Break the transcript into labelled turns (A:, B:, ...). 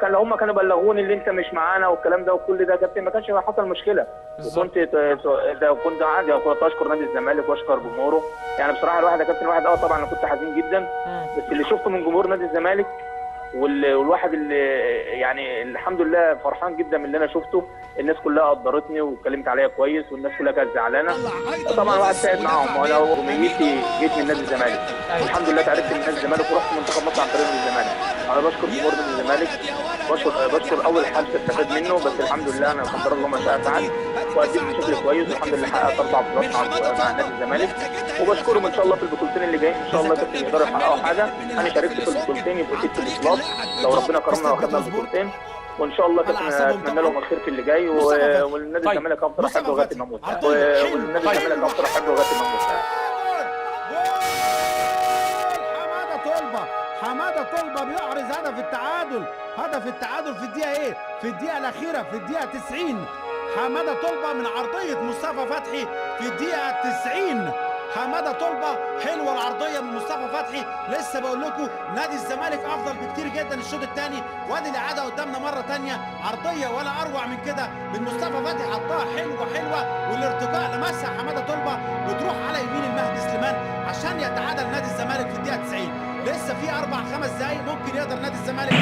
A: كان لو هم كانوا بلغوني اللي انت مش معانا والكلام ده وكل ده يا كابتن ما كانش حصل مشكله. كنت عادي، كنت اشكر نادي الزمالك واشكر جمهوره. يعني بصراحه الواحد يا كابتن الواحد طبعا انا كنت حزين جدا، بس اللي شفته من جمهور نادي الزمالك والواحد اللي يعني الحمد لله فرحان جدا من اللي انا شفته. الناس كلها قدرتني واتكلمت عليا كويس والناس كلها كانت زعلانه. طبعا الواحد تعب معاهم وانا امنيتي جيت من نادي الزمالك والحمد لله تعرفت من نادي الزمالك ورحت منتخب مصر عن طريق نادي الزمالك. انا بشكر جمهور نادي الزمالك، بشكر اول حد استفاد منه، بس الحمد لله انا قدر الله ما شاء فعل واديت بشكل كويس والحمد لله حققت 4 بطولات مع نادي الزمالك. وبشكرهم ان شاء الله في البطولتين اللي جايين ان شاء الله كابتن يقدروا يحققوا حاجه. انا شاركت في البطولتين يبقى 6 بطولات لو ربنا كرمنا واخدنا البطولتين، وان شاء الله كابتن اتمنى لهم الخير في اللي جاي والنادي الزمالك افضل احبه لغايه الموت والنادي الزمالك افضل احبه لغايه الموت.
B: حماده طلبه بيحرز هدف التعادل، هدف التعادل في الدقيقه ايه؟ في الدقيقه الاخيره في الدقيقه 90. حماده طلبه من عرضيه مصطفى فتحي في الدقيقه 90. حماده طلبه حلوه العرضيه من مصطفى فتحي. لسه بقول لكم نادي الزمالك افضل بكتير جدا الشوط الثاني، وادي الاعاده قدامنا مره ثانيه عرضيه ولا اروع من كده من مصطفى فتحي، حطها حلوه والارتقاء لمسها حماده طلبه بتروح على يمين المهدي سليمان عشان يتعادل نادي الزمالك في الدقيقه 90. لسه في 4-5 دقايق ممكن يقدر نادي الزمالك